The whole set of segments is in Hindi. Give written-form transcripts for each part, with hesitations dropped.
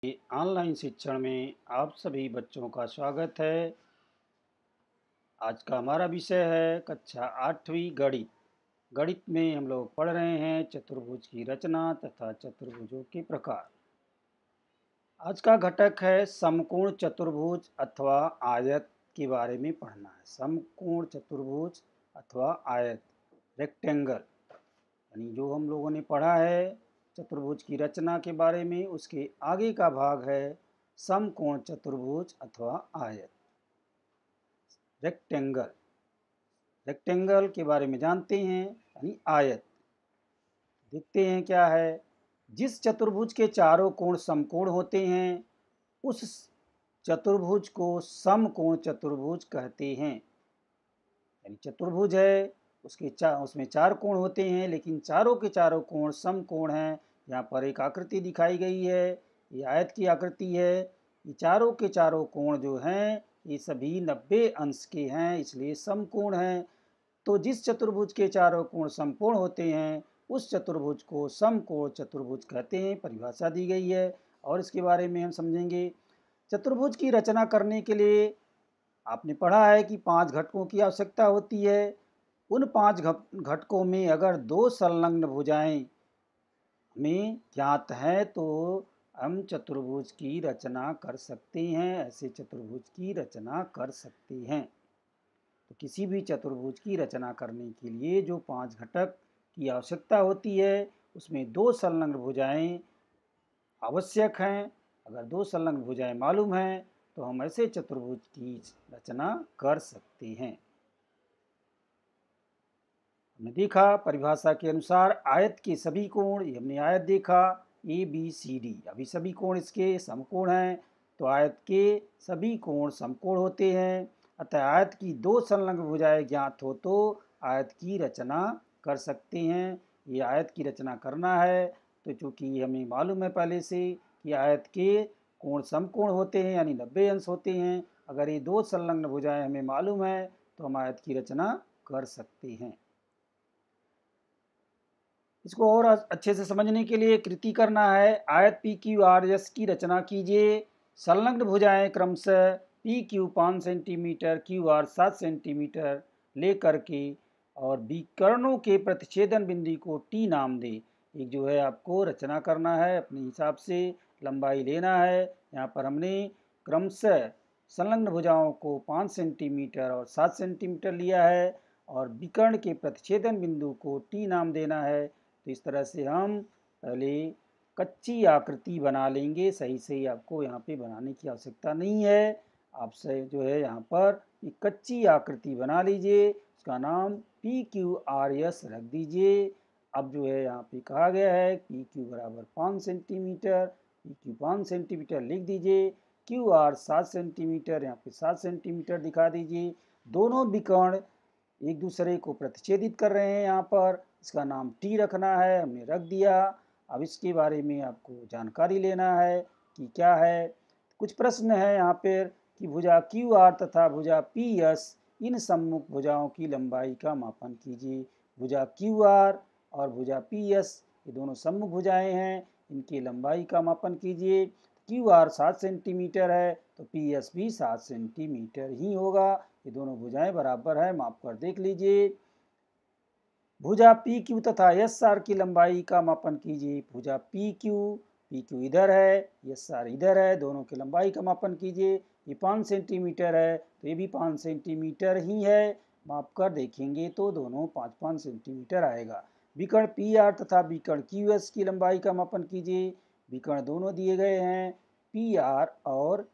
ऑनलाइन शिक्षण में आप सभी बच्चों का स्वागत है। आज का हमारा विषय है कक्षा 8वीं गणित। गणित में हम लोग पढ़ रहे हैं चतुर्भुज की रचना तथा चतुर्भुजों के प्रकार। आज का घटक है समकोण चतुर्भुज अथवा आयत के बारे में पढ़ना है। समकोण चतुर्भुज अथवा आयत, रेक्टेंगल, यानी जो हम लोगों ने पढ़ा है चतुर्भुज की रचना के बारे में, उसके आगे का भाग है समकोण चतुर्भुज अथवा आयत, रेक्टेंगल। रेक्टेंगल के बारे में जानते हैं, यानी आयत। देखते हैं क्या है। जिस चतुर्भुज के चारों कोण समकोण होते हैं उस चतुर्भुज को समकोण चतुर्भुज कहते हैं। यानी चतुर्भुज है, उसमें चार कोण होते हैं, लेकिन चारों के चारों कोण समकोण हैं। यहाँ पर एक आकृति दिखाई गई है, ये आयत की आकृति है। ये चारों के चारों कोण जो हैं ये सभी 90 अंश के हैं, इसलिए समकोण हैं। तो जिस चतुर्भुज के चारों कोण समकोण होते हैं उस चतुर्भुज को समकोण चतुर्भुज कहते हैं। परिभाषा दी गई है और इसके बारे में हम समझेंगे। चतुर्भुज की रचना करने के लिए आपने पढ़ा है कि 5 घटकों की आवश्यकता होती है। उन 5 घटकों में अगर 2 संलग्न भुजाएं हमें ज्ञात हैं तो हम चतुर्भुज की रचना कर सकते हैं। ऐसे चतुर्भुज की रचना कर सकते हैं। तो किसी भी चतुर्भुज की रचना करने के लिए जो 5 घटक की आवश्यकता होती है उसमें 2 संलग्न भुजाएं आवश्यक हैं। अगर 2 संलग्न भुजाएं मालूम हैं तो हम ऐसे चतुर्भुज की रचना कर सकते हैं। हमने देखा परिभाषा के अनुसार आयत के सभी कोण, ये हमने आयत देखा ए बी सी डी, अभी सभी कोण इसके समकोण हैं, तो आयत के सभी कोण समकोण होते हैं। अतः आयत की 2 संलग्न भुजाएं ज्ञात हो तो आयत की रचना कर सकते हैं। ये आयत की रचना करना है तो चूंकि हमें मालूम है पहले से कि आयत के कोण समकोण होते हैं, यानी 90 अंश होते हैं। अगर ये 2 संलग्न भुजाएं हमें मालूम है तो हम आयत की रचना कर सकते हैं। इसको और अच्छे से समझने के लिए कृति करना है। आयत पी क्यू आर एस की रचना कीजिए। संलग्न भुजाएं क्रमशः P Q 5 centimetre, Q R 7 centimetre लेकर के और विकर्णों के प्रतिच्छेदन बिंदु को टी नाम दे। एक जो है आपको रचना करना है, अपने हिसाब से लंबाई लेना है। यहाँ पर हमने क्रमशः संलग्न भुजाओं को 5 सेंटीमीटर और 7 सेंटीमीटर लिया है और विकर्ण के प्रतिच्छेदन बिंदु को टी नाम देना है। तो इस तरह से हम पहले कच्ची आकृति बना लेंगे। सही सही आपको यहाँ पे बनाने की आवश्यकता नहीं है। आपसे जो है यहाँ पर एक कच्ची आकृति बना लीजिए, उसका नाम पी क्यू आर एस रख दीजिए। अब जो है यहाँ पे कहा गया है पी क्यू बराबर 5 सेंटीमीटर, पी क्यू 5 सेंटीमीटर लिख दीजिए। क्यू आर 7 सेंटीमीटर, यहाँ पे 7 सेंटीमीटर दिखा दीजिए। दोनों विकर्ण एक दूसरे को प्रतिच्छेदित कर रहे हैं। यहाँ पर इसका नाम टी रखना है, हमने रख दिया। अब इसके बारे में आपको जानकारी लेना है कि क्या है। कुछ प्रश्न है यहाँ पर कि भुजा क्यू आर तथा भुजा पी एस इन सम्मुख भुजाओं की लंबाई का मापन कीजिए। भुजा क्यू आर और भुजा पी एस ये दोनों सम्मुख भुजाएं हैं, इनकी लंबाई का मापन कीजिए। क्यू आर 7 सेंटीमीटर है तो पी एस भी 7 सेंटीमीटर ही होगा। ये दोनों भुजाएं बराबर है, माप कर देख लीजिए। भुजा पी क्यू तथा एस आर की लंबाई का मापन कीजिए। भुजा पी क्यू इधर है, एस आर इधर है, दोनों की लंबाई का मापन कीजिए। ये 5 सेंटीमीटर है तो ये भी 5 सेंटीमीटर ही है। माप कर देखेंगे तो दोनों 5-5 सेंटीमीटर आएगा। विकर्ण पी आर तथा विकर्ण क्यू एस की लंबाई का मापन कीजिए। विकर्ण दोनों दिए गए हैं, पी आर और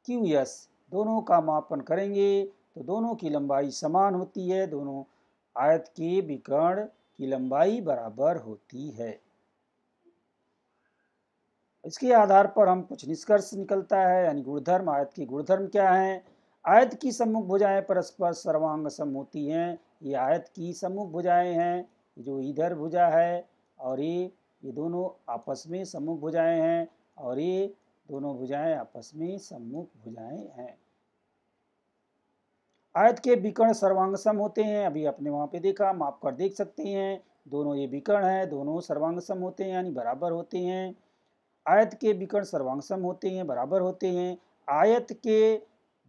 क्यू एस दोनों का मापन करेंगे तो दोनों की लंबाई समान होती है। दोनों आयत के विकर्ण की लंबाई बराबर होती है। इसके आधार पर हम कुछ निष्कर्ष निकलता है, यानी गुणधर्म। आयत के गुणधर्म क्या हैं? आयत की सम्मुख भुजाएं परस्पर सर्वांग सम होती हैं। ये आयत की सम्मुख भुजाएं हैं, जो इधर भुजा है और ये दोनों आपस में सम्मुख भुजाएं हैं और ये दोनों भुजाएं आपस में सम्मुख भुजाएं हैं। आयत के विकर्ण सर्वांग सम होते हैं, अभी आपने वहां पे देखा, माप कर देख सकते हैं। दोनों ये विकर्ण हैं, दोनों सर्वांग सम होते हैं, यानी बराबर होते हैं। आयत के विकर्ण सर्वांग होते हैं, बराबर होते हैं। आयत के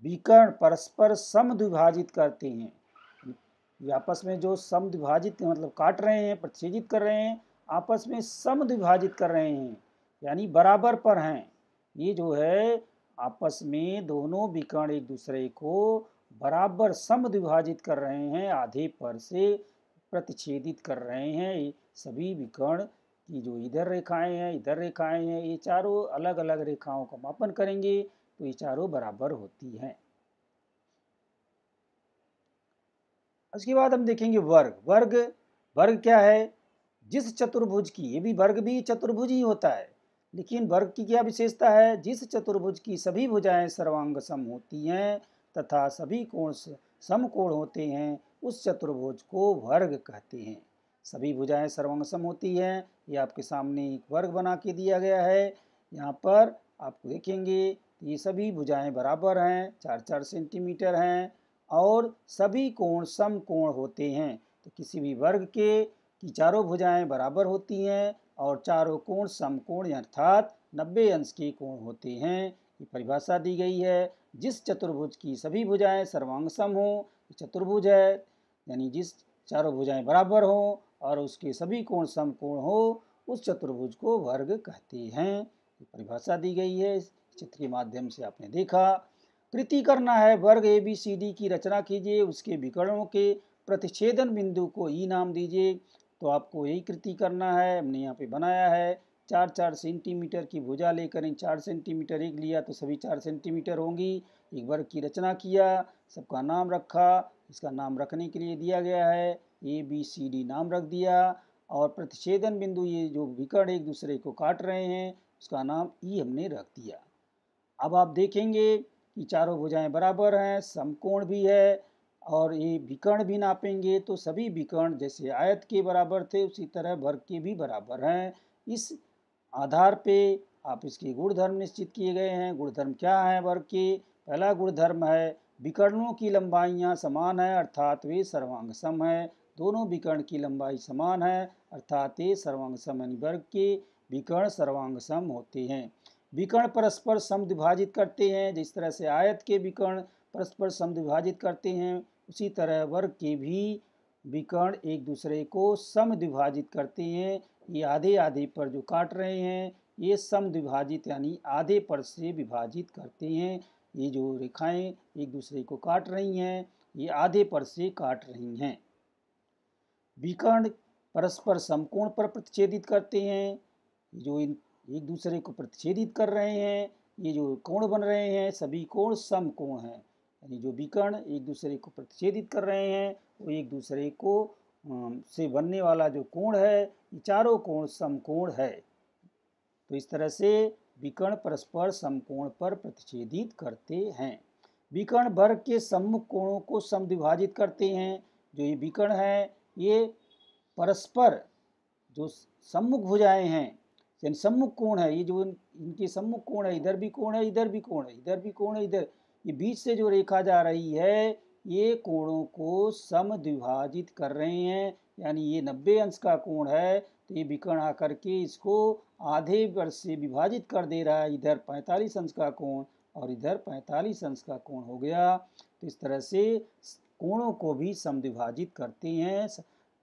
विकर्ण परस्पर समद्विभाजित करते हैं। ये आपस में जो समद्विभाजित मतलब काट रहे हैं, प्रतिच्छेदित कर रहे हैं, आपस में समद्विभाजित कर रहे हैं, यानी बराबर पर हैं। ये जो है आपस में दोनों विकर्ण एक दूसरे को बराबर समद्विभाजित कर रहे हैं, आधे पर से प्रतिच्छेदित कर रहे हैं। ये सभी विकर्ण की जो इधर रेखाएं हैं, इधर रेखाएं हैं, ये चारों अलग अलग रेखाओं का मापन करेंगे तो ये चारों बराबर होती हैं। उसके बाद हम देखेंगे वर्ग। वर्ग क्या है? जिस चतुर्भुज की, ये भी वर्ग भी चतुर्भुज ही होता है, लेकिन वर्ग की क्या विशेषता है? जिस चतुर्भुज की सभी भुजाएं सर्वांग सम होती हैं तथा सभी कोण समकोण होते हैं, उस चतुर्भुज को वर्ग कहते हैं। सभी भुजाएं सर्वांग सम होती हैं, ये आपके सामने एक वर्ग बना के दिया गया है। यहाँ पर आप देखेंगे ये सभी भुजाएं बराबर हैं, 4-4 सेंटीमीटर हैं और सभी कोण समकोण होते हैं। तो किसी भी वर्ग के की चारों भुजाएं बराबर होती हैं और चारों कोण समकोण अर्थात 90 अंश के कोण होते हैं। ये परिभाषा दी गई है। जिस चतुर्भुज की सभी भुजाएं सर्वांग सम हो, चतुर्भुज है, यानी जिस चारों भुजाएं बराबर हो और उसके सभी कोण समकोण हो, उस चतुर्भुज को वर्ग कहते हैं। ये परिभाषा दी गई है, चित्र के माध्यम से आपने देखा। कृति करना है। वर्ग ABCD की रचना कीजिए, उसके विकर्णों के प्रतिच्छेदन बिंदु को ई नाम दीजिए। तो आपको यही कृति करना है। हमने यहाँ पे बनाया है 4-4 सेंटीमीटर की भुजा लेकर इन 4 सेंटीमीटर एक लिया तो सभी 4 सेंटीमीटर होंगी। एक वर्ग की रचना किया, सबका नाम रखा। इसका नाम रखने के लिए दिया गया है ABCD नाम रख दिया और प्रतिच्छेदन बिंदु ये जो विकर्ण एक दूसरे को काट रहे हैं उसका नाम ई हमने रख दिया। अब आप देखेंगे कि चारों भुजाएं बराबर हैं, समकोण भी है और ये विकर्ण भी नापेंगे तो सभी विकर्ण जैसे आयत के बराबर थे उसी तरह वर्ग के भी बराबर हैं। इस आधार पे आप इसके गुणधर्म निश्चित किए गए हैं। गुणधर्म क्या है वर्ग के? पहला गुणधर्म है विकर्णों की लंबाइयाँ समान है अर्थात वे सर्वांग सम है। दोनों विकर्ण की लंबाई समान है अर्थात ये सर्वांग सम, यानी वर्ग के विकर्ण सर्वांग सम होते हैं। विकर्ण परस्पर समद्विभाजित करते हैं। जिस तरह से आयत के विकर्ण परस्पर समद्विभाजित करते हैं, उसी तरह वर्ग के भी विकर्ण एक दूसरे को समद्विभाजित करते हैं। ये आधे आधे पर जो काट रहे हैं ये समद्विभाजित यानी आधे पर से विभाजित करते हैं। ये जो रेखाएं एक दूसरे को काट रही हैं ये आधे पर से काट रही हैं। विकर्ण परस्पर समकोण पर प्रतिच्छेदित करते हैं। जो इन एक दूसरे को प्रतिच्छेदित कर रहे हैं, ये जो कोण बन रहे हैं सभी कोण समकोण हैं, यानी जो विकर्ण एक दूसरे को प्रतिच्छेदित कर रहे हैं वो एक दूसरे को से बनने वाला जो कोण है ये चारों कोण समकोण है। तो इस तरह से विकर्ण परस्पर समकोण पर प्रतिच्छेदित करते हैं। विकर्ण वर्ग के सम्मुख कोणों को समद्विभाजित करते हैं। जो ये विकर्ण है ये परस्पर जो सम्मुख भुजाएं हैं यानी सम्मुख कोण है, ये जो इनके सम्मुख कोण है, इधर भी कोण है, इधर भी कोण है, इधर भी कोण है, इधर ये बीच से जो रेखा जा रही है ये कोणों को समद्विभाजित कर रहे हैं। यानी ये 90 अंश का कोण है तो ये विकर्ण आकर के इसको आधे पर से विभाजित कर दे रहा है। इधर 45 अंश का कोण और इधर 45 अंश का कोण हो गया। तो इस तरह से कोणों को भी समद्विभाजित करते हैं।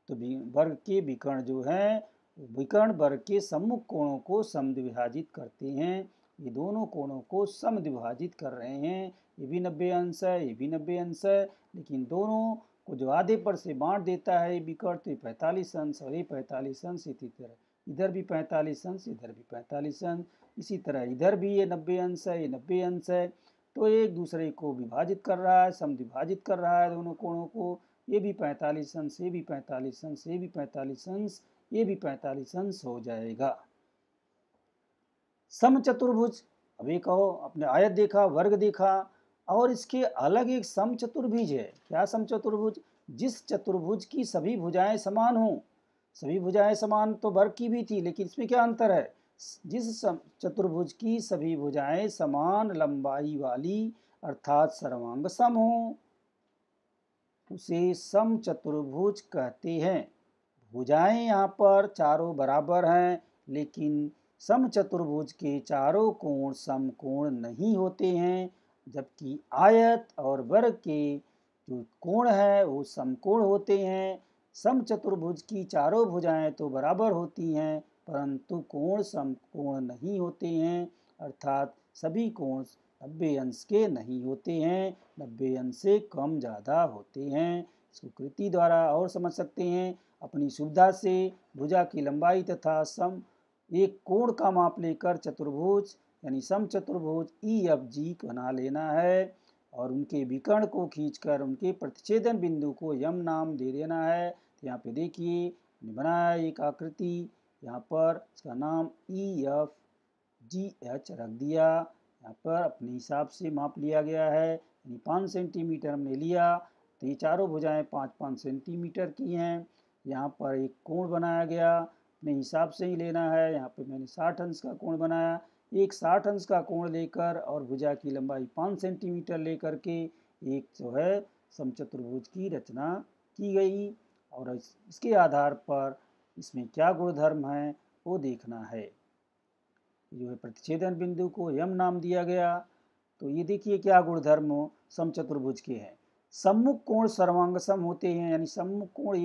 तो वर्ग के विकर्ण जो हैं विकर्ण वर्ग के सम्मुख कोणों को समद्विभाजित करते हैं। ये दोनों कोणों को समद्विभाजित कर रहे हैं। ये भी 90 अंश है, ये भी 90 अंश है, लेकिन दोनों को जो आधे पर से बांट देता है विकर्ण तो 45 अंश और ये 45 अंश। इसी तरह इधर भी 45 अंश, इधर भी 45 अंश, इसी तरह इधर भी ये 90 अंश है, ये 90 अंश है। तो एक दूसरे को विभाजित कर रहा है, समद्विभाजित कर रहा है दोनों कोणों को। ये भी 45 अंश, ये भी 45 अंश, ये भी 45 अंश, ये भी 45 अंश हो जाएगा। समचतुर्भुज, अब एक अपने आयत देखा, वर्ग देखा और इसके अलग एक समचतुर्भुज है। क्या समचतुर्भुज? जिस चतुर्भुज की सभी भुजाएं समान हों। सभी भुजाएं समान तो वर्ग की भी थी, लेकिन इसमें क्या अंतर है? जिस चतुर्भुज की सभी भुजाएं समान लंबाई वाली अर्थात सर्वांग सम हो उसे समचतुर्भुज कहते हैं। भुजाएं यहाँ पर चारों बराबर हैं, लेकिन समचतुर्भुज के चारों कोण समकोण नहीं होते हैं, जबकि आयत और वर्ग के जो कोण है वो समकोण होते हैं। समचतुर्भुज की चारों भुजाएं तो बराबर होती हैं, परंतु कोण समकोण नहीं होते हैं, अर्थात सभी कोण 90 अंश के नहीं होते हैं, 90 अंश से कम ज़्यादा होते हैं। इसको कृति द्वारा और समझ सकते हैं। अपनी सुविधा से भुजा की लंबाई तथा सम एक कोण का माप लेकर चतुर्भुज यानी समचतुर्भुज EFG बना लेना है और उनके विकर्ण को खींचकर उनके प्रतिच्छेदन बिंदु को यम नाम दे देना है। तो यहाँ पे देखिए हमने बनाया एक आकृति, यहाँ पर इसका नाम EFGH रख दिया। यहाँ पर अपने हिसाब से माप लिया गया है, यानी 5 सेंटीमीटर हमने लिया। तो ये चारों भुजाएं 5-5 सेंटीमीटर की हैं। यहाँ पर एक कोण बनाया गया, अपने हिसाब से ही लेना है। यहाँ पे मैंने 60 अंश का कोण बनाया। एक 60 अंश का कोण लेकर और भुजा की लंबाई 5 सेंटीमीटर लेकर के एक जो है समचतुर्भुज की रचना की गई और इसके आधार पर इसमें क्या गुणधर्म है वो देखना है। जो है प्रतिच्छेदन बिंदु को यम नाम दिया गया। तो ये देखिए क्या गुणधर्म समचतुर्भुज के हैं। सम्मुख कोण सर्वांगसम होते हैं, यानी सम्मुख कोण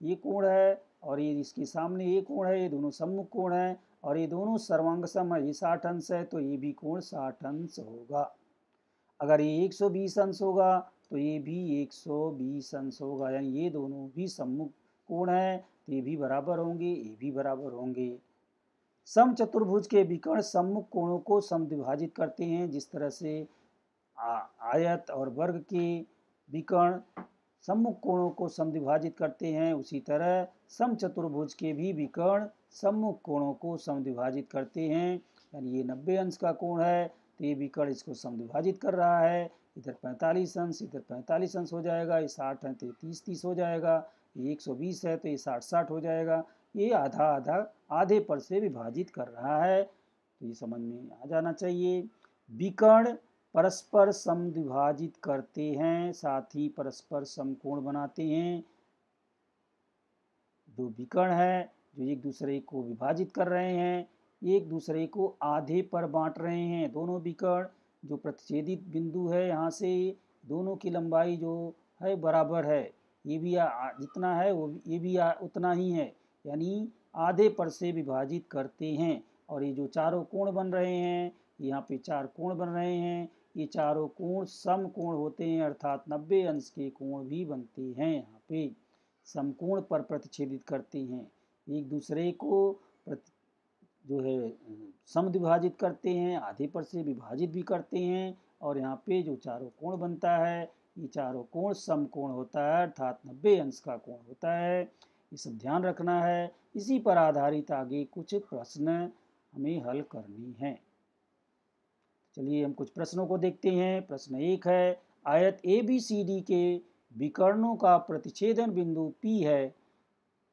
ये कोण है और ये इसके सामने ये कोण है, ये दोनों सम्मुख कोण है और ये दोनों सर्वांगसम है। ये 60 अंश है तो ये भी कोण 60 अंश होगा। अगर ये 120 अंश होगा तो ये भी 120 अंश होगा, यानी ये दोनों भी सम्मुख कोण है तो ये भी बराबर होंगे, ये भी बराबर होंगे। समचतुर्भुज के विकर्ण सम्मुख कोणों को समद्विभाजित करते हैं। जिस तरह से आयत और वर्ग के विकर्ण सम्मुख कोणों को समद्विभाजित करते हैं, उसी तरह समचतुर्भुज के भी विकर्ण सम्मुख कोणों को समद्विभाजित करते हैं। यानी ये 90 अंश का कोण है तो ये विकर्ण इसको समद्विभाजित कर रहा है। इधर 45 अंश, इधर 45 अंश हो जाएगा। ये 60 है तो ये 30-30 हो जाएगा। ये 120 है तो ये 60-60 हो जाएगा। ये आधा आधा आधे पर से विभाजित कर रहा है, तो ये समझ में आ जाना चाहिए। विकर्ण परस्पर समद्विभाजित करते हैं, साथ ही परस्पर समकोण बनाते हैं। दो विकर्ण है जो एक दूसरे को विभाजित कर रहे हैं, एक दूसरे को आधे पर बांट रहे हैं। दोनों विकर्ण जो प्रतिच्छेदित बिंदु है यहाँ से दोनों की लंबाई जो है बराबर है, ये भी जितना है वो ये भी उतना ही है, यानी आधे पर से विभाजित करते हैं। और ये जो चारों कोण बन रहे हैं, यहाँ पे 4 कोण बन रहे हैं, ये चारों कोण सम कोण होते हैं, अर्थात 90 अंश के कोण भी बनते हैं। यहाँ पे समकोण पर प्रतिच्छेदित करते हैं, एक दूसरे को जो है समद्विभाजित करते हैं, आधे पर से विभाजित भी करते हैं। और यहाँ पे जो चारों कोण बनता है, ये चारों कोण समकोण होता है, अर्थात 90 अंश का कोण होता है। ये सब ध्यान रखना है। इसी पर आधारित आगे कुछ प्रश्न हमें हल करनी है। चलिए हम कुछ प्रश्नों को देखते हैं। प्रश्न 1 है, आयत ABCD के विकर्णों का प्रतिच्छेदन बिंदु P है।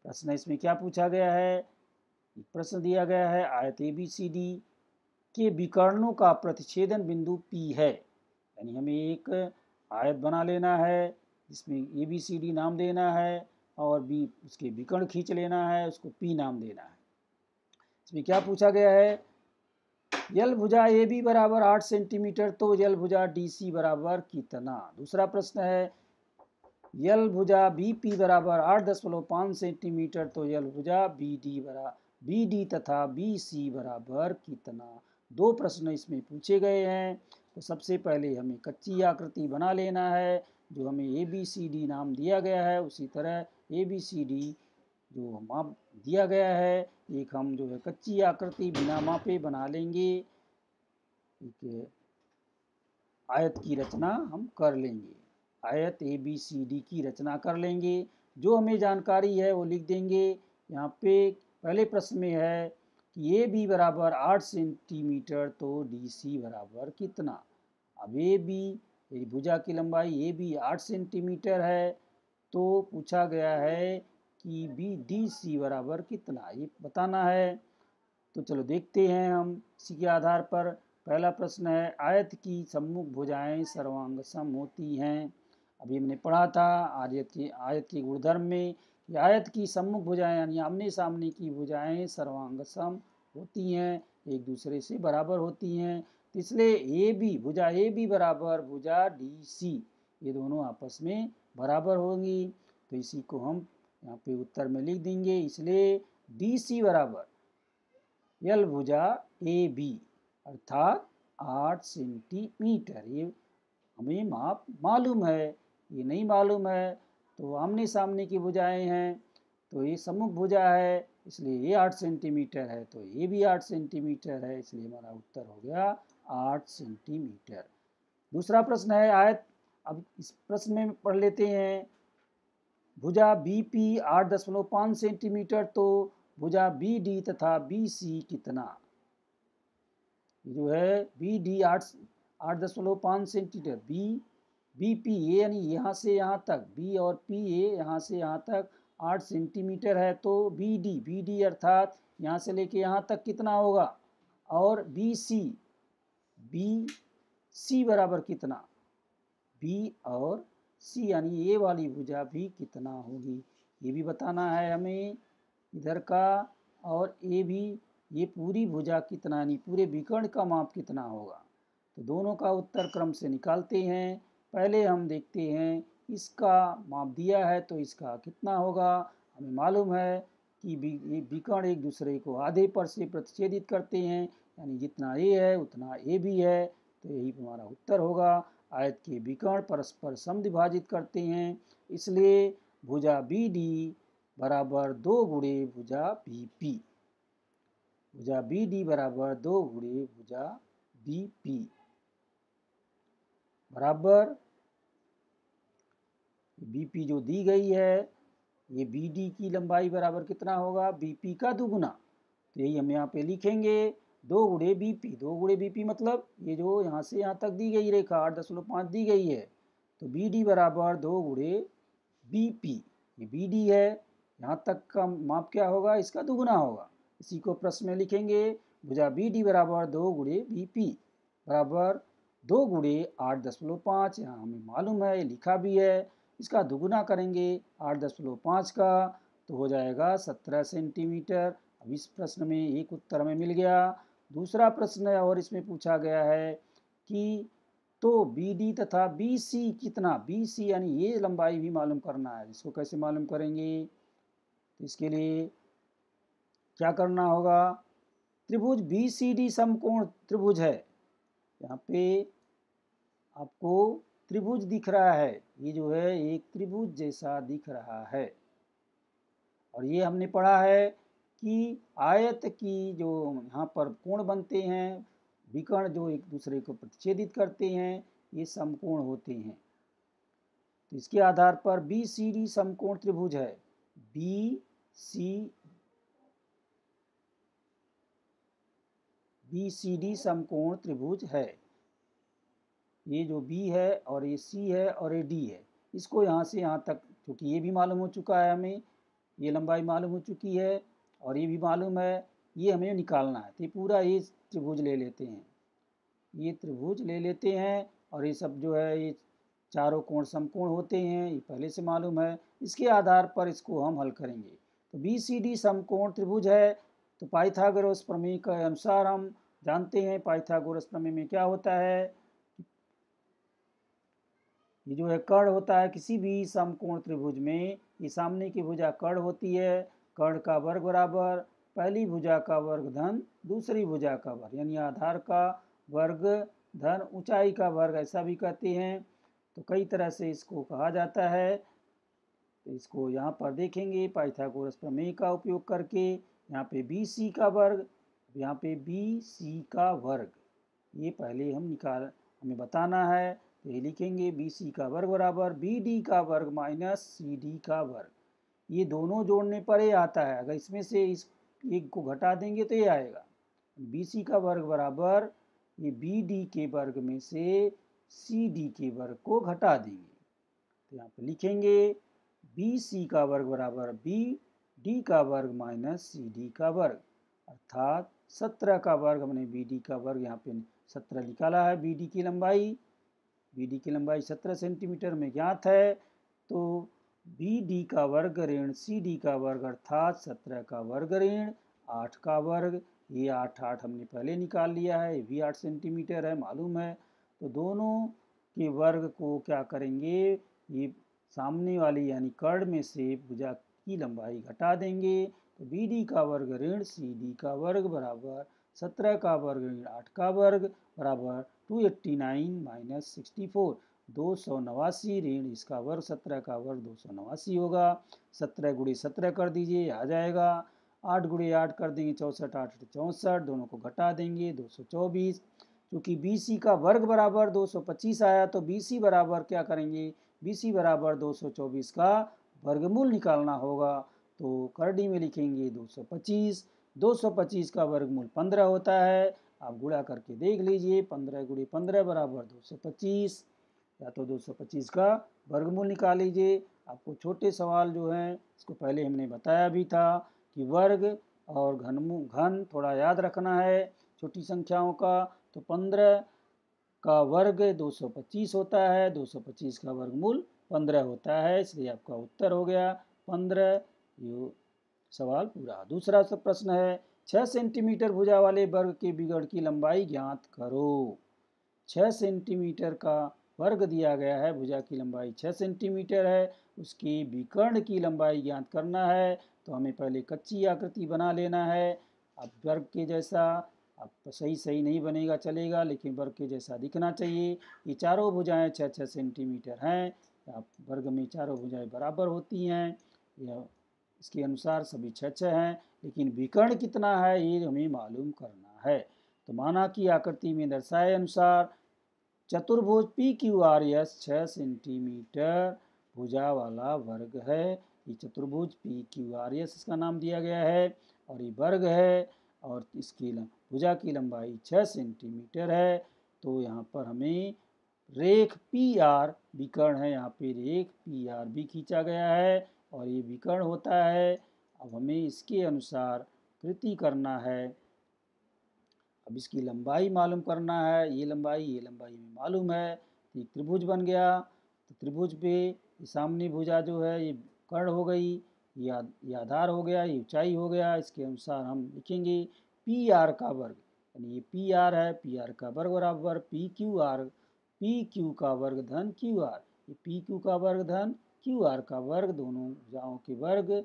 प्रश्न इसमें क्या पूछा गया है? प्रश्न दिया गया है आयत ABCD के विकर्णों का प्रतिच्छेदन बिंदु P है, यानी हमें एक आयत बना लेना है जिसमें ABCD नाम देना है और B उसके विकर्ण खींच लेना है, उसको P नाम देना है। इसमें क्या पूछा गया है? यल भुजा AB बराबर 8 सेंटीमीटर तो यल भुजा DC बराबर कितना? दूसरा प्रश्न है, यल भुजा BP बराबर 8.5 सेंटीमीटर तो यल भुजा BD तथा BC बराबर कितना? दो प्रश्न इसमें पूछे गए हैं। तो सबसे पहले हमें कच्ची आकृति बना लेना है, जो हमें ABCD नाम दिया गया है उसी तरह ABCD जो माप दिया गया है, एक हम जो है कच्ची आकृति बिना मापे बना लेंगे। ठीक है, आयत की रचना हम कर लेंगे, आयत ABCD की रचना कर लेंगे। जो हमें जानकारी है वो लिख देंगे। यहाँ पे पहले प्रश्न में है कि AB बराबर 8 सेंटीमीटर तो DC बराबर कितना? अब AB भुजा की लंबाई AB 8 सेंटीमीटर है, तो पूछा गया है कि BDC बराबर कितना, ये बताना है। तो चलो देखते हैं हम इसी के आधार पर। पहला प्रश्न है, आयत की सम्मुख भुजाएं सर्वांगसम होती हैं। अभी हमने पढ़ा था आयत के गुणधर्म में कि आयत की सम्मुख भुजाएं यानी आमने सामने की भुजाएं सर्वांगसम होती हैं, एक दूसरे से बराबर होती हैं। तो इसलिए ए बी, भुजा ए बी बराबर भुजा डी सी, ये दोनों आपस में बराबर होंगी। तो इसी को हम यहाँ पे उत्तर में लिख देंगे। इसलिए डी सी बराबर यल भुजा ए बी अर्थात 8 सेंटीमीटर। ये हमें माप मालूम है, ये नहीं मालूम है तो आमने सामने की भुजाएं हैं, तो ये सम्मुख भुजा है इसलिए ये 8 सेंटीमीटर है, तो ये भी 8 सेंटीमीटर है, इसलिए हमारा उत्तर हो गया 8 सेंटीमीटर। दूसरा प्रश्न है आयत। अब इस प्रश्न में पढ़ लेते हैं। भुजा बी पी 8.5 सेंटीमीटर, तो भुजा बी डी तथा बी सी कितना? जो है B D 8.5 centimetre, B P A यानी यहाँ से यहाँ तक, बी और पी ए यहाँ से यहाँ तक 8 सेंटीमीटर है, तो बी डी अर्थात यहाँ से लेके यहाँ तक कितना होगा? और बी सी बराबर कितना? बी और सी यानी ये वाली भुजा भी कितना होगी, ये भी बताना है हमें इधर का। और ये भी, ये पूरी भुजा कितना यानी पूरे विकर्ण का माप कितना होगा। तो दोनों का उत्तर क्रम से निकालते हैं। पहले हम देखते हैं इसका माप दिया है तो इसका कितना होगा। हमें मालूम है कि ये विकर्ण एक दूसरे को आधे पर से प्रतिच्छेदित करते हैं, यानी जितना ए है उतना ए भी है, तो यही हमारा उत्तर होगा। आयत के विकर्ण परस्पर समद्विभाजित करते हैं, इसलिए भुजा बी डी बराबर 2 गुणे भुजा बी पी। भुजा बी डी बराबर 2 गुणे भुजा बी पी बराबर बी पी जो दी गई है, ये बी डी की लंबाई बराबर कितना होगा? बी पी का दुगुना। तो यही हम यहाँ पे लिखेंगे 2 गुणे बी पी। 2 गुणे बी पी मतलब ये जो यहाँ से यहाँ तक दी गई रेखा 8.5 दी गई है, तो बी डी बराबर 2 गुणे बी पी। ये बी डी है, यहाँ तक का माप क्या होगा? इसका दुगुना होगा। इसी को प्रश्न में लिखेंगे। भुजा बी डी बराबर 2 गुणे बी पी बराबर 2 गुणे 8.5। यहाँ हमें मालूम है, लिखा भी है। इसका दुगुना करेंगे 8.5 का, तो हो जाएगा 17 सेंटीमीटर। अब इस प्रश्न में एक उत्तर हमें मिल गया। दूसरा प्रश्न है और इसमें पूछा गया है कि तो बी डी तथा बी सी कितना? बी सी यानी ये लंबाई भी मालूम करना है। इसको कैसे मालूम करेंगे? तो इसके लिए क्या करना होगा? त्रिभुज बी सी डी समकोण त्रिभुज है। यहाँ पे आपको त्रिभुज दिख रहा है, ये जो है एक त्रिभुज जैसा दिख रहा है। और ये हमने पढ़ा है कि आयत की जो यहाँ पर कोण बनते हैं, विकर्ण जो एक दूसरे को प्रतिच्छेदित करते हैं, ये समकोण होते हैं। तो इसके आधार पर बी सी डी समकोण त्रिभुज है। बी सी डी समकोण त्रिभुज है। ये जो बी है और ये सी है और ये डी है, इसको यहाँ से यहाँ तक, क्योंकि ये भी मालूम हो चुका है हमें, ये लंबाई मालूम हो चुकी है और ये भी मालूम है, ये हमें निकालना है। तो ये पूरा ये त्रिभुज ले लेते हैं, ये त्रिभुज ले लेते हैं। और ये सब जो है ये चारों कोण समकोण होते हैं, ये पहले से मालूम है। इसके आधार पर इसको हम हल करेंगे। तो बी सी डी समकोण त्रिभुज है, तो पाइथागोरस प्रमेय के अनुसार हम जानते हैं पाइथागोरस प्रमेय में क्या होता है। ये जो है कर्ण होता है किसी भी समकोण त्रिभुज में, ये सामने की भुजा कर्ण होती है। कर्ण का वर्ग बराबर पहली भुजा का वर्ग धन दूसरी भुजा का वर्ग, यानी आधार का वर्ग धन ऊंचाई का वर्ग, ऐसा भी कहते हैं। तो कई तरह से इसको कहा जाता है। तो इसको यहाँ पर देखेंगे पाइथागोरस प्रमेय का उपयोग करके। यहाँ पे बी सी का वर्ग, यहाँ पे बी सी का वर्ग, ये पहले हमें बताना है। तो ये लिखेंगे बी सी का वर्ग बराबर बी डी का वर्ग माइनस सी डी का वर्ग। ये दोनों जोड़ने पर ये आता है, अगर इसमें से इस एक को घटा देंगे तो ये आएगा। बी सी का वर्ग बराबर ये बी डी के वर्ग में से सी डी के वर्ग को घटा देंगे। तो यहाँ पर लिखेंगे बी सी का वर्ग बराबर बी डी का वर्ग माइनस सी डी का वर्ग, अर्थात 17 का वर्ग। हमने बी डी का वर्ग यहाँ पे 17 निकाला है। बी डी की लंबाई 17 सेंटीमीटर में ज्ञात है। तो बी डी का वर्ग ऋण सी डी का वर्ग अर्थात 17 का वर्ग ऋण 8 का वर्ग, ये 8 हमने पहले निकाल लिया है, ये भी 8 सेंटीमीटर है मालूम है। तो दोनों के वर्ग को क्या करेंगे, ये सामने वाली यानी कर्ड में से भुजा की लंबाई घटा देंगे। तो बी डी का वर्ग ऋण सी डी का वर्ग बराबर 17 का वर्ग ऋण 8 का वर्ग बराबर 289 माइनस 64, 289 ऋण इसका वर्ग 17 का वर्ग 289 होगा। 17 गुणे 17 कर दीजिए, आ जाएगा। 8 गुणे 8 कर देंगे 64, 8 64, दोनों को घटा देंगे 224। क्योंकि बी सी का वर्ग बराबर 225 आया तो बी सी बराबर क्या करेंगे, बी सी बराबर 224 का वर्गमूल निकालना होगा। तो करडी में लिखेंगे 225, 225 का वर्गमूल 15 होता है। आप गुणा करके देख लीजिए, 15 गुणे 15 बराबर 225, या तो 225 का वर्गमूल निकाल लीजिए। आपको छोटे सवाल जो हैं इसको पहले हमने बताया भी था कि वर्ग और घन थोड़ा याद रखना है छोटी संख्याओं का। तो 15 का वर्ग 225 होता है, 225 का वर्गमूल 15 होता है, इसलिए आपका उत्तर हो गया 15। ये सवाल पूरा। दूसरा प्रश्न है 6 सेंटीमीटर भुजा वाले वर्ग के बिगड़ की लंबाई ज्ञात करो। 6 सेंटीमीटर का वर्ग दिया गया है, भुजा की लंबाई 6 सेंटीमीटर है, उसकी विकर्ण की लंबाई ज्ञात करना है। तो हमें पहले कच्ची आकृति बना लेना है। अब वर्ग के जैसा, अब सही नहीं बनेगा चलेगा, लेकिन वर्ग के जैसा दिखना चाहिए। ये चारों भुजाएं 6-6 सेंटीमीटर हैं। आप वर्ग में चारों भुजाएं बराबर होती हैं, यह इसके अनुसार सभी 6-6 हैं, लेकिन विकर्ण कितना है ये हमें मालूम करना है। तो माना कि आकृति में दर्शाए अनुसार चतुर्भुज P Q R S 6 centimetre भुजा वाला वर्ग है। ये चतुर्भुज पी क्यू आर एस इसका नाम दिया गया है और ये वर्ग है और इसकी भुजा की लंबाई 6 सेंटीमीटर है। तो यहाँ पर हमें रेख पी आर विकर्ण है, यहाँ पे रेख पी आर भी खींचा गया है और ये विकर्ण होता है। अब हमें इसके अनुसार कृति करना है। अब इसकी लंबाई मालूम करना है, ये लंबाई हमें मालूम है। तो एक त्रिभुज बन गया। तो त्रिभुज पे ये सामने भुजा जो है ये कर्ण हो गई, ये आधार हो गया, ये ऊंचाई हो गया। इसके अनुसार हम लिखेंगे पी आर का वर्ग, यानी ये पी आर है, पी आर का वर्ग बराबर पी क्यू का वर्ग धन क्यू आर। ये पी क्यू का वर्ग धन क्यू आर का वर्ग, दोनों भुजाओं के वर्ग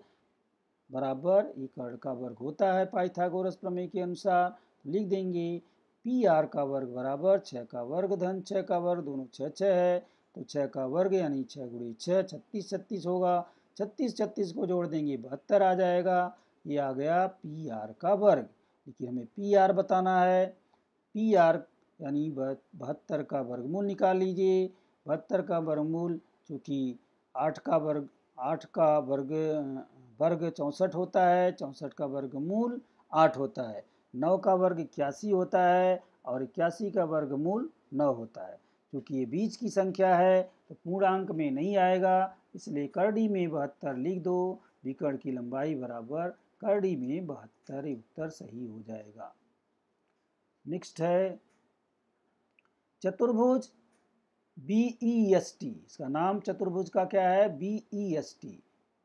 बराबर ये कर्ण का वर्ग होता है पाइथागोरस प्रमेय के अनुसार। लिख देंगे पी आर का वर्ग बराबर 6 का वर्ग धन 6 का वर्ग, दोनों 6-6 है। तो 6 का वर्ग यानी 6 गुणे 6 36 होगा। 36 को जोड़ देंगे 72 आ जाएगा। ये आ गया पी आर का वर्ग। लेकिन हमें पी आर बताना है। पी आर यानी 72 का वर्गमूल निकाल लीजिए। 72 का वर्गमूल, चूँकि 8 का वर्ग 8 का वर्ग वर्ग 64 होता है, 64 का वर्गमूल 8 होता है। 9 का वर्ग 81 होता है और 81 का वर्गमूल 9 होता है। क्योंकि ये बीच की संख्या है तो पूर्णांक में नहीं आएगा, इसलिए करड़ी में 72 लिख दो। विकर्ण की लंबाई बराबर करड़ी में 72, उत्तर सही हो जाएगा। नेक्स्ट है चतुर्भुज BEST। इसका नाम चतुर्भुज का क्या है, BEST।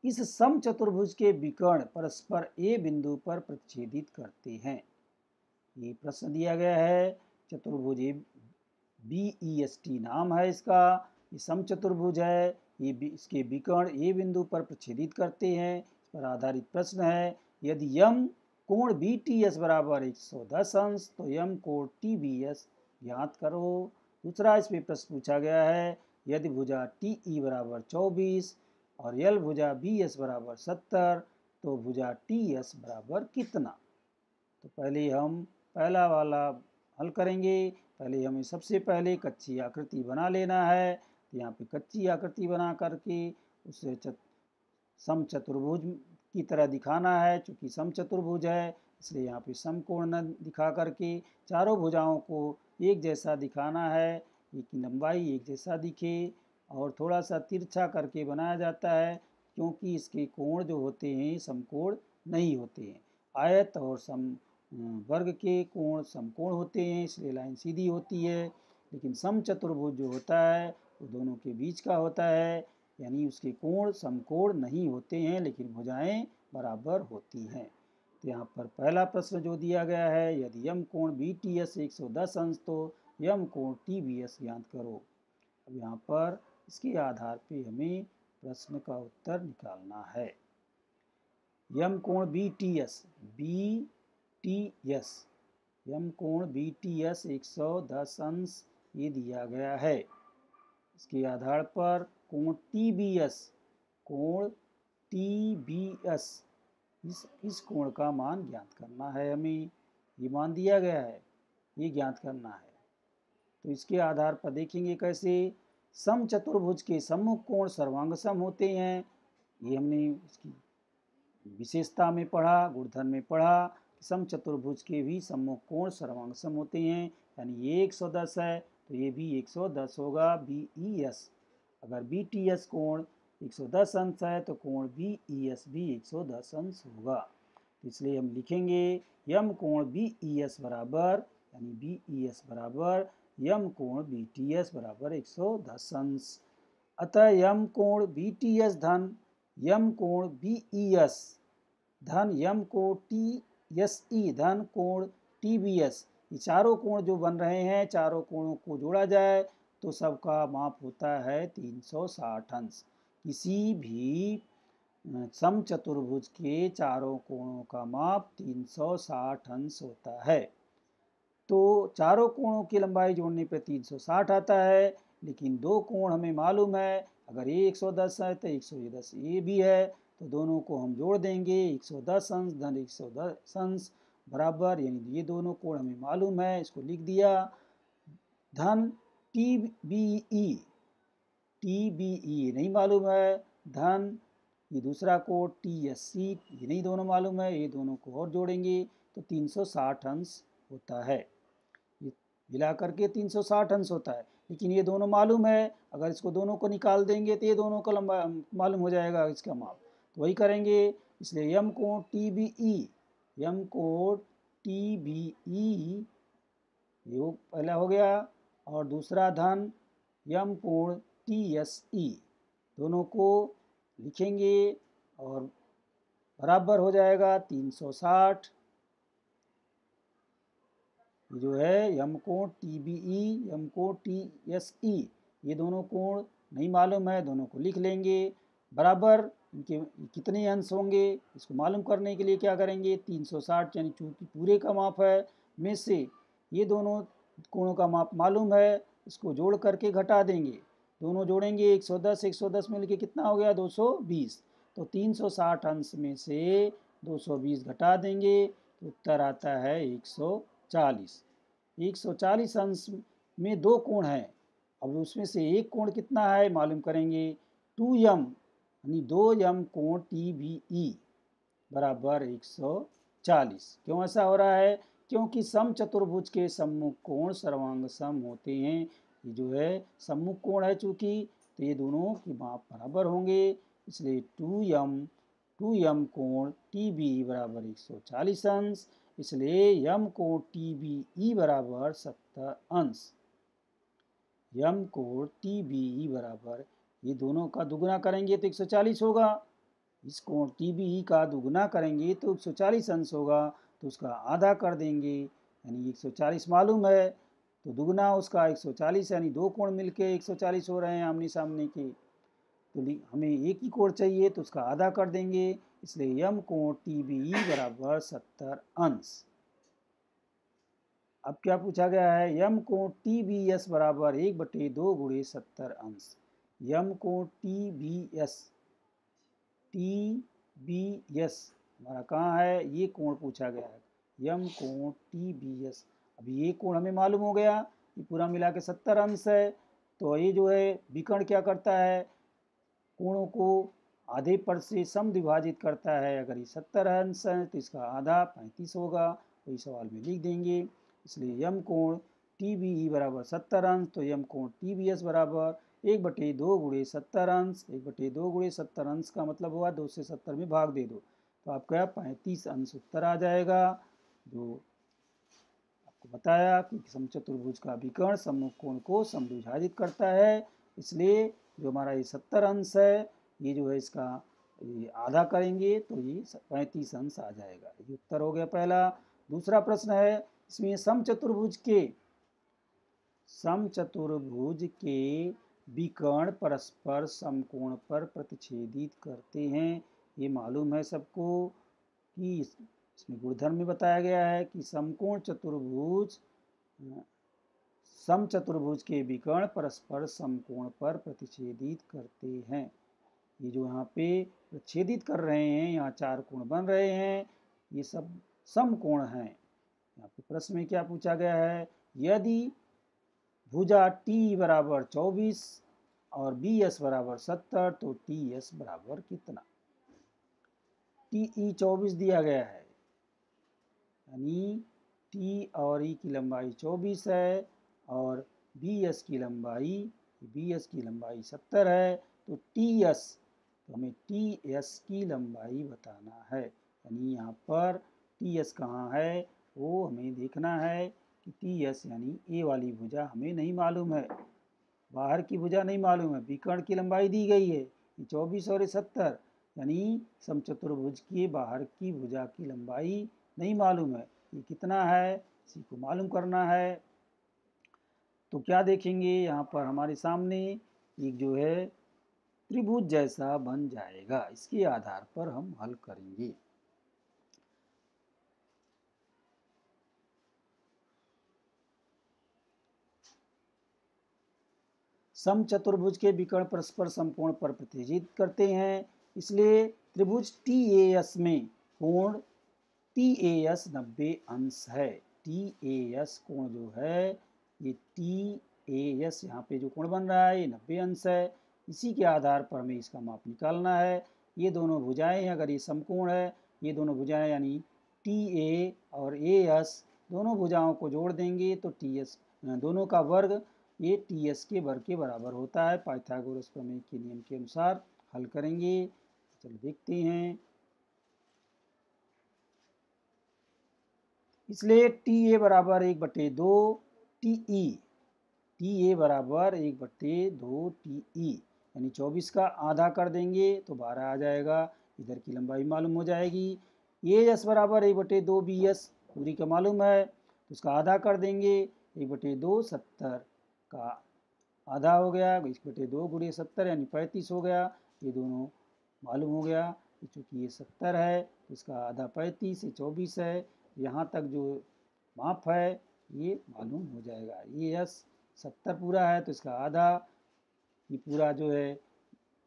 इस सम चतुर्भुज के विकर्ण परस्पर ए बिंदु पर प्रतिच्छेदित करते हैं। ये प्रश्न दिया गया है। चतुर्भुज BEST नाम है इसका। ये सम चतुर्भुज है, ये इसके विकर्ण ए बिंदु पर प्रतिच्छेदित करते हैं। इस पर आधारित प्रश्न है यदि यम कोण BTS बराबर 110 अंश तो यम कोण TBS ज्ञात करो। दूसरा इसमें प्रश्न पूछा गया है यदि भुजा TE बराबर 24 और यल भुजा BS बराबर 70 तो भुजा TS बराबर कितना। तो पहले हम पहला वाला हल करेंगे। पहले हमें सबसे पहले कच्ची आकृति बना लेना है। तो यहाँ पे कच्ची आकृति बना करके उसे सम चतुर्भुज की तरह दिखाना है। चूँकि सम चतुर्भुज है इसलिए यहाँ पे समकोण न दिखा करके चारों भुजाओं को एक जैसा दिखाना है, एक लंबाई एक जैसा दिखे। और थोड़ा सा तिरछा करके बनाया जाता है क्योंकि इसके कोण जो होते हैं समकोण नहीं होते हैं। आयत और वर्ग के कोण समकोण होते हैं, इसलिए लाइन सीधी होती है। लेकिन सम चतुर्भुज जो होता है वो दोनों के बीच का होता है, यानी उसके कोण समकोण नहीं होते हैं लेकिन भुजाएं बराबर होती हैं। तो यहाँ पर पहला प्रश्न जो दिया गया है, यदि यम कोण बी टी एस 110 अंश तो यम कोण टी बी एस ज्ञात करो। अब यहाँ पर इसके आधार पे हमें प्रश्न का उत्तर निकालना है। यम कोण बी टी एस यम कोण बी टी एस 110 अंश ये दिया गया है। इसके आधार पर कोण टी बी एस इस कोण का मान ज्ञात करना है हमें। ये मान दिया गया है, ये ज्ञात करना है। तो इसके आधार पर देखेंगे कैसे। समचतुर्भुज के सम्मुख कोण सर्वांगसम होते हैं। ये हमने इसकी विशेषता में पढ़ा, गुणधर्म में पढ़ा कि समचतुर्भुज के भी सम्मुख कोण सर्वांगसम होते हैं। यानी ये 110 है तो ये भी 110 होगा, बी ई एस। अगर बी टी एस कोण 110 अंश है तो कोण बी ई एस भी 110 अंश होगा। तो इसलिए हम लिखेंगे यम कोण बी ई एस बराबर, यानी बी ई एस बराबर यम कोण बी टी एस बराबर 110 अंश। अतः यम कोण बी टी एस धन यम कोण बी ई एस धन यम कोण टी एस ई धन कोण टी बी एस, ये चारों कोण जो बन रहे हैं, चारों कोणों को जोड़ा जाए तो सबका माप होता है 360 अंश। किसी भी समचतुर्भुज के चारों कोणों का माप 360 अंश होता है। तो चारों कोणों की लंबाई जोड़ने पर 360 आता है, लेकिन दो कोण हमें मालूम है। अगर ये 110 है तो 110 ये भी है, तो दोनों को हम जोड़ देंगे। 110 अंश धन 110 अंश बराबर, यानी ये दोनों कोण हमें मालूम है, इसको लिख दिया। धन टी बी ई नहीं मालूम है, धन ये दूसरा कोण टी एस सी ये नहीं दोनों मालूम है, ये दोनों को और जोड़ेंगे तो 360 अंश होता है। मिला करके 360 अंश होता है, लेकिन ये दोनों मालूम है। अगर इसको दोनों को निकाल देंगे तो ये दोनों का लंबा मालूम हो जाएगा इसका माप, तो वही करेंगे। इसलिए यम कोण टी बी ई ये पहला हो गया, और दूसरा धन यम कोण टी एस ई, दोनों को लिखेंगे और बराबर हो जाएगा 360। जो है यम कोण टी बी ई यम कोण टी एस ई, ये दोनों कोण नहीं मालूम है, दोनों को लिख लेंगे। बराबर इनके कितने अंश होंगे इसको मालूम करने के लिए क्या करेंगे, 360 यानी चूंकि पूरे का माप है में से ये दोनों कोणों का माप मालूम है, इसको जोड़ करके घटा देंगे। दोनों जोड़ेंगे 110 मिलके कितना हो गया 220। तो 360 अंश में से 220 घटा देंगे तो उत्तर आता है 140। 140 अंश में दो कोण हैं, अब उसमें से एक कोण कितना है मालूम करेंगे। 2m यानी 2m कोण टी बी ई बराबर 140। क्यों ऐसा हो रहा है, क्योंकि समचतुर्भुज के सम्मुख कोण सर्वांग सम होते हैं। ये जो है सम्मुख कोण है चूंकि, तो ये दोनों की माप बराबर होंगे। इसलिए 2m कोण टी बी बराबर 140 अंश। इसलिए यम कोण टी बी ई बराबर 70 अंश। यम कोण टी बी ई बराबर, ये दोनों का दुगुना करेंगे तो 140 होगा। इस कोण टी बी ई का दुगुना करेंगे तो 140 अंश होगा, तो उसका आधा कर देंगे, यानी 140 मालूम है तो दुगुना उसका 140, यानी दो कोण मिलके 140 हो रहे हैं आमने सामने के। तो हमें एक ही कोण चाहिए तो उसका आधा कर देंगे। इसलिए यम कोण टी बी ई बराबर 70 अंश। अब क्या पूछा गया है, यम कोण टी बी एस बराबर 1/2 गुणे 70 अंश। यम कोण टी बी एस हमारा कहाँ है, ये कोण पूछा गया है, यम कोण टी बी एस। अभी ये कोण हमें मालूम हो गया कि पूरा मिला के 70 अंश है। तो ये जो है विकर्ण क्या करता है, कोणों को आधे पर से सम विभाजित करता है। अगर ये 70 अंश है तो इसका आधा 35 होगा, वही सवाल में लिख देंगे। इसलिए यम कोण टी बी ई बराबर 70 अंश, तो यम कोण टी बी एस बराबर 1/2 गुणे 70 अंश। 1/2 गुणे 70 अंश का मतलब हुआ 2 से 70 में भाग दे दो, तो आपका 35 अंश उत्तर आ जाएगा। जो आपको बताया कि समचतुर्भुज का विकर्ण सम्मुख कोण को समद्विभाजित करता है। इसलिए जो हमारा ये 70 अंश है, ये जो है इसका ये आधा करेंगे तो ये 35 अंश आ जाएगा। ये उत्तर हो गया पहला। दूसरा प्रश्न है, इसमें समचतुर्भुज के विकर्ण परस्पर समकोण पर प्रतिच्छेदित करते हैं। ये मालूम है सबको कि इसमें गुणधर्म में बताया गया है कि समचतुर्भुज के विकर्ण परस्पर समकोण पर प्रतिच्छेदित करते हैं। ये जो यहाँ पे प्रतिच्छेदित कर रहे हैं, यहाँ 4 कोण बन रहे हैं, ये सब समकोण हैं। यहाँ पे प्रश्न में क्या पूछा गया है, यदि भुजा T बराबर 24 और BS बराबर 70 तो TS बराबर कितना। TE 24 दिया गया है, यानी T और E की लंबाई 24 है और BS की लंबाई 70 है, तो TS, तो हमें TS की लंबाई बताना है। यानी यहाँ पर TS कहाँ है वो हमें देखना है कि TS यानी ए वाली भुजा हमें नहीं मालूम है, बाहर की भुजा नहीं मालूम है, विकर्ण की लंबाई दी गई है 24 और 70, यानी समचतुर्भुज के बाहर की भुजा की लंबाई नहीं मालूम है, ये कितना है इसी को मालूम करना है। तो क्या देखेंगे, यहाँ पर हमारे सामने एक जो है त्रिभुज जैसा बन जाएगा, इसके आधार पर हम हल करेंगे। समचतुर्भुज के विकर्ण परस्पर समकोण पर प्रतिच्छेदित करते हैं, इसलिए त्रिभुज TAS में कोण TAS 90 अंश है। TAS कोण जो है, ये TAS यहाँ पे जो कोण बन रहा है ये 90 अंश है। इसी के आधार पर हमें इसका माप निकालना है। ये दोनों भुजाएं, अगर ये समकोण है, ये दोनों भुजाएं यानी TA और AS दोनों भुजाओं को जोड़ देंगे तो TS दोनों का वर्ग ये TS के वर्ग के बराबर होता है। पाइथागोरस प्रमेय के नियम के अनुसार हल करेंगे। चलो देखते हैं। इसलिए TA बराबर 1/2 TA बराबर 1/2 TE, यानी 24 का आधा कर देंगे तो 12 आ जाएगा। इधर की लंबाई मालूम हो जाएगी। AS बराबर 1/2 BS पूरी का मालूम है, तो उसका आधा कर देंगे, 1/2 70 का आधा हो गया, 1/2 गुणे 70 यानी 35 हो गया। ये दोनों मालूम हो गया, चूँकि ये 70 है तो इसका आधा 35, ये 24 है। यहाँ तक जो माप है ये मालूम हो जाएगा। ये यस 70 पूरा है तो इसका आधा, ये पूरा जो है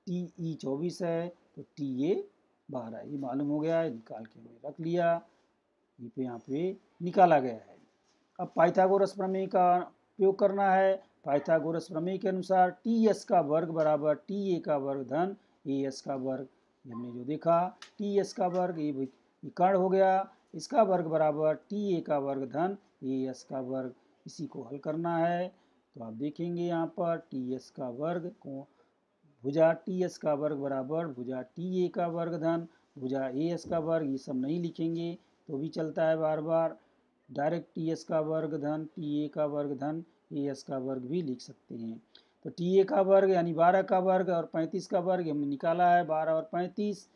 TE 24 है तो TA 12, ये मालूम हो गया, निकाल के हमने रख लिया। ये पे यहाँ पे निकाला गया है। अब पाइथागोरस प्रमेय का प्रयोग करना है। पाइथागोरस प्रमेय के अनुसार TS का वर्ग बराबर TA का वर्ग धन AS का वर्ग। हमने जो देखा TS का वर्ग ये विकर्ण हो गया, इसका वर्ग बराबर TA का वर्ग धन AS का वर्ग। इसी को हल करना है। तो आप देखेंगे यहाँ पर TS का वर्ग को भुजा TS का वर्ग बराबर भुजा TA का वर्ग धन भुजा AS का वर्ग, ये सब नहीं लिखेंगे तो भी चलता है, बार बार डायरेक्ट TS का वर्ग धन TA का वर्ग धन AS का वर्ग भी लिख सकते हैं। तो TA का वर्ग यानी 12 का वर्ग और 35 का वर्ग हमने निकाला है, 12 और 35,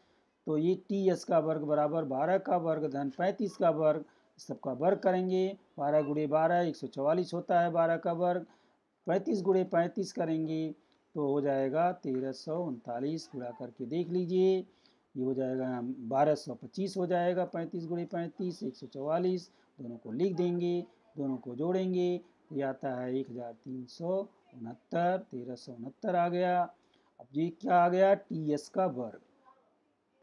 तो ये TS का वर्ग बराबर 12 का वर्ग धन 35 का वर्ग, सबका वर्ग करेंगे, 12 गुणे 12 144 होता है 12 का वर्ग, 35 गुणे 35 करेंगे तो हो जाएगा 1339, गुणा करके देख लीजिए, ये हो जाएगा 1225 हो जाएगा, 35 गुणे 35 144, दोनों को लिख देंगे, दोनों को जोड़ेंगे तो ये आता है 1369, 1369 आ गया। अब ये क्या आ गया, TS का वर्ग,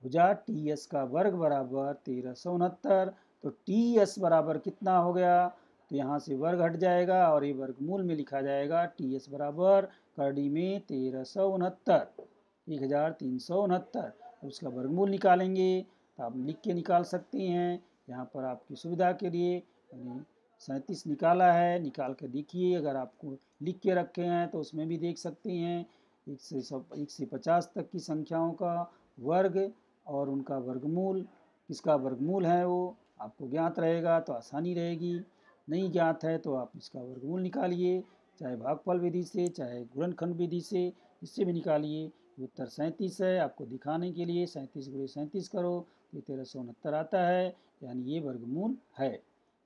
भुजा TS का वर्ग बराबर 1369, तो TS बराबर कितना हो गया, तो यहाँ से वर्ग हट जाएगा और ये वर्गमूल में लिखा जाएगा। TS बराबर करड़ी में 1369, 1369, उसका वर्गमूल निकालेंगे तो आप लिख के निकाल सकते हैं। यहाँ पर आपकी सुविधा के लिए मैंने 37 निकाला है, निकाल कर देखिए, अगर आपको लिख के रखे हैं तो उसमें भी देख सकते हैं। 1 से 50 तक की संख्याओं का वर्ग और उनका वर्गमूल, किसका वर्गमूल है वो आपको ज्ञात रहेगा तो आसानी रहेगी, नहीं ज्ञात है तो आप इसका वर्गमूल निकालिए, चाहे भागफल विधि से चाहे गुणनखंड विधि से, इससे भी निकालिए, ये उत्तर 37 है। आपको दिखाने के लिए 37 गुणे 37 करो तो 1369 आता है, यानी ये वर्गमूल है।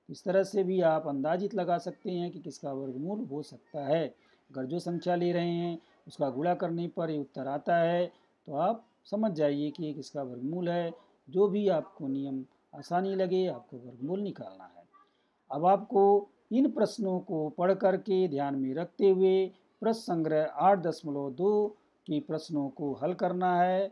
इस तरह से भी आप अंदाजित लगा सकते हैं कि किसका वर्गमूल हो सकता है। अगर जो संख्या ले रहे हैं उसका गुणा करने पर ये उत्तर आता है तो आप समझ जाइए कि ये किसका वर्गमूल है। जो भी आपको नियम आसानी लगे आपको वर्गमूल निकालना है। अब आपको इन प्रश्नों को पढ़ करके ध्यान में रखते हुए प्रश्न संग्रह 8.2 के प्रश्नों को हल करना है।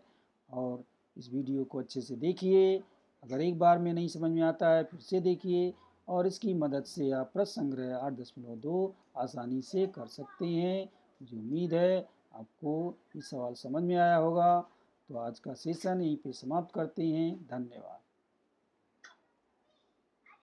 और इस वीडियो को अच्छे से देखिए। अगर एक बार में नहीं समझ में आता है फिर से देखिए, और इसकी मदद से आप प्रश्न संग्रह 8.2 आसानी से कर सकते हैं। मुझे उम्मीद है आपको ये सवाल समझ में आया होगा। तो आज का सेशन यहीं पे समाप्त करते हैं। धन्यवाद।